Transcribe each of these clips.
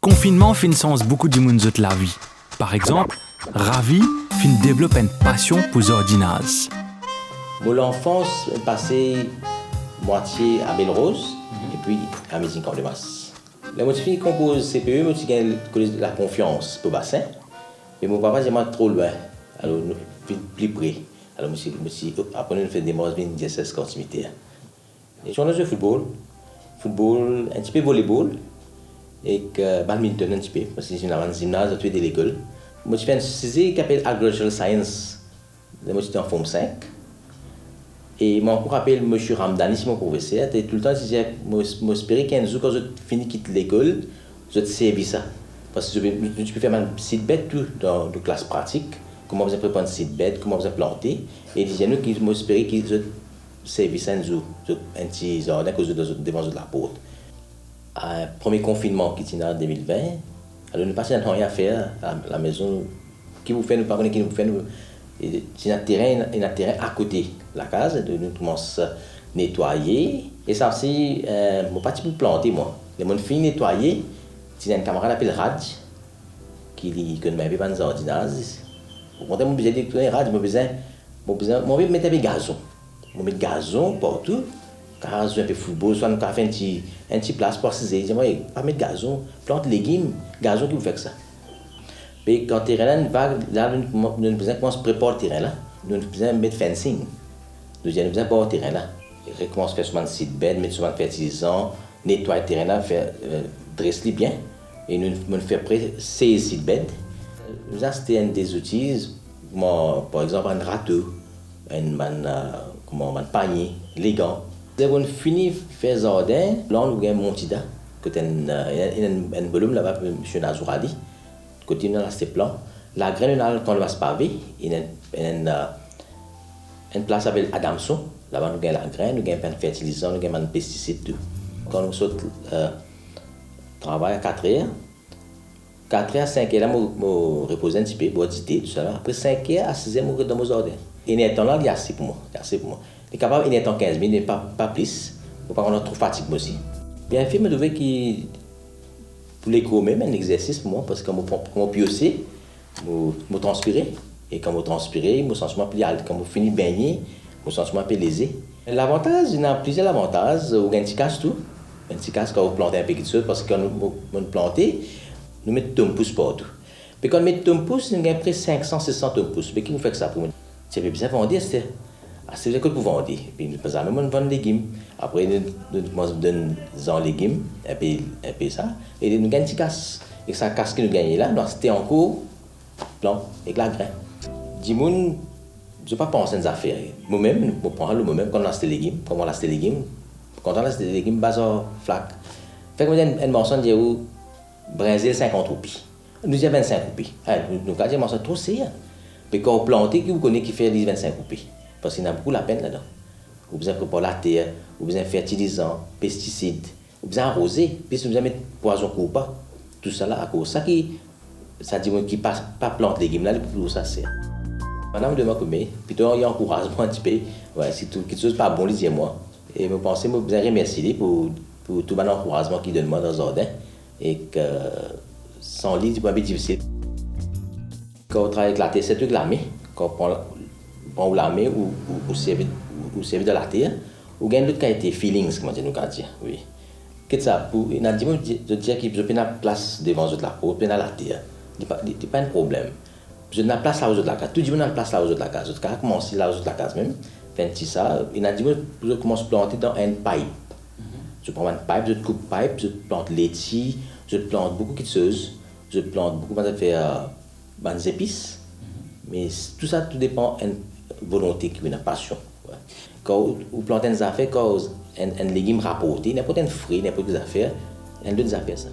Confinement fin sens beaucoup de monde la vie. Par exemple, Ravi fin développe une passion pour l'ordinage. Mon enfance est passée moitié à Belrose et puis à Mézine-Camp-de-Masse. Les motifs composent CPE, moi aussi gagne la confiance pour bassin. Et mon papa j'aime trop loin. Alors nous plus près. Alors monsieur après nous fait des mots bien DSS continuité. Et je joue football, un petit peu volleyball et badminton un petit peu parce que j'ai un gymnase à de l'école. Moi je fais un CC qui s'appelle Agricultural Science. Moi j'étais en forme 5. Et mon cours appelle M. Ramdani, c'est mon professeur. Et tout le temps, je m'espérais qu'un jour, quand je finis quitter l'école, je te servis ça. Parce que je peux faire un site bête tout dans la classe pratique. Comment vous préparer un site bête, comment vous planter. Et il disait nous que je m'espérais que je servis ça un jour. Un petit jardin que je devant la porte. Le premier confinement qui était en 2020, alors nous passions un temps à faire à la maison. Qui vous fait, nous parlons, qui nous fait, nous. Et c'est un terrain à côté de la case, nous commençons à nettoyer. Et ça aussi, mon pas pour planter moi. Les gens finissent nettoyer, c'est un camarade appelé Radj, qui connaît pas nos ordinateurs. Pour moi, j'ai besoin de Radj, j'ai mettre des gazons. Je mets gazon partout. Quand je fais football, soit nous avons fait un petit place pour s'aider. Je dis, pas mettre gazon, plante légumes, gazon qui vous fait ça. Et quand le terrain là, nous commençons à préparer le terrain là. Nous faisons mettre fencing. Nous avons besoin de le terrain là. Et commence à faire souvent de site bed, mettre souvent de fertilisant, nettoyer le terrain là, dresser bien. Et nous faisons près 16 sites bed. Nous avons acheté des outils, par exemple un râteau, un panier, les gants. Nous avons fini de faire le jardin. Là, nous avons un montida. Il y a un volume là-bas, M. Nazourali. Côté dans ces plans, la graine quand on va se paver, il y a une place avec Adamson. Là-bas, nous avons la graine, nous avons un fertilisant, nous avons un pesticide. Tout. Quand nous sommes travail à 4 heures, 4 heures à 5 heures, là, je repose un petit peu, pour méditer, tout ça. Après 5 heures à 6 heures, je suis dans mon jardin. Et il y a un temps là, il y a assez pour moi. Il est capable, il y a un temps 15 minutes, pas plus. Pour pas qu'on ait trop fatigue aussi. Bien, un film, je trouvais qu'il. Pour l'écho même, un exercice pour moi, parce que quand je piossais, je transpirais. Et quand je transpirais, je me sens plus à l'aise. Quand je finis de baigner, je me sens un peu lésé. L'avantage, il y a plusieurs avantages. Vous avez un petit casse tout. Un petit casse quand vous plantez un peu de choses, parce que quand nous plantons, nous mettons un pouce partout. Puis quand nous mettons un pouce, nous avons près 500-600 pouces. Mais qui nous fait ça pour nous? C'est bien vendre, c'est vrai que vous vendez. Puis nous faisons même vendre des légumes. Après, nous donnons des légumes, un peu ça. Et nous gagnons un petit casse. Et ça casse que nous gagnons là, nous c'était en cours, plan, avec la graine. Dis-moi, je ne vais pas penser à des affaires. Moi-même, je prends moi-même quand on achète des légumes, quand on achète des légumes, quand on achète des légumes, bazar, flac. Fait que nous avons une mention de Brésil 50 roupies. Nous avons 25 roupies. Nous avons une mention trop sérieux. Puis quand on plante, vous connaissez qui fait 25 roupies. Parce qu'il y a beaucoup la peine là-dedans. Vous avez besoin de préparer la terre, vous avez besoin de fertilisants, pesticides, vous avez besoin d'arroser, puis vous avez besoin de mettre poison ou pas. Tout ça là, à cause ça dit qui pas plante légumes là, pour ça c'est. Madame de ma commune, puis il y a encouragement un petit peu, ouais, si quelque chose pas bon, dis-moi. Et je pense que je vous remercie pour tout l'encouragement qu'il donne moi dans le jardin. Et que sans lui, c'est pas difficile. Quand on travaille avec la terre, c'est tout la main. Quand on la main ou servir de la terre, ou gagne l'autre qualité feelings, comment nous dire, oui. Qu'est-ce que ça pour il a dit de dire qu'il peut la place devant la porte, peut la terre. C'est pas un problème. Je n'ai place là aux autres la case. Tout le monde a place là aux autres la case. Quand commence là aux autres la case même, fait ça, il a dit je commence à planter dans un pipe. Je prends une pipe, je coupe pipe, je plante laitier, je plante beaucoup de choses, je plante beaucoup de faire des épices. Mais tout ça, tout dépend de la volonté, de la passion. Ouais. Quand vous plantez des affaires, quand un légume rapporté, n'importe quel fruit, n'importe quelle affaire, il y a deux affaires ça.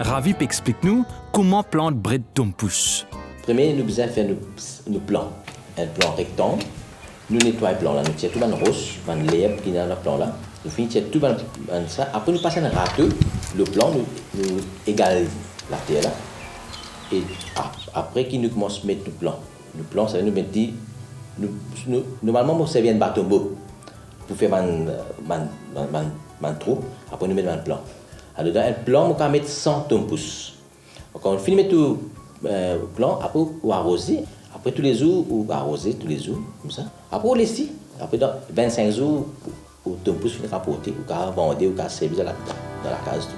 Ravi explique-nous comment plante bret tompousse. Premier, nous besoin faire nos plans. Un plan rectangle. Nous nettoyons le plan là. Nous tirons tout le roche, le l'herbe qui est dans le plan là. Nous finissons tout ça. Après, nous passons un râteau. Le plan, nous égalons la terre là. Et après, qui nous commence à mettre le plan. Le plan, ça veut nous mettre. Normalement, ça vient de bateau pour faire un trou. Après, nous mettons un plan. Alors, dans un plan, on peut mettre 100 tompousse. Quand on finit de mettre tout le plan, après, on arroser. Après, tous les jours, on arroser, tous les jours, comme ça. Après, on laisse. Après, dans 25 jours, le tompousse finit à porter, on va vendre, on va servir dans la case.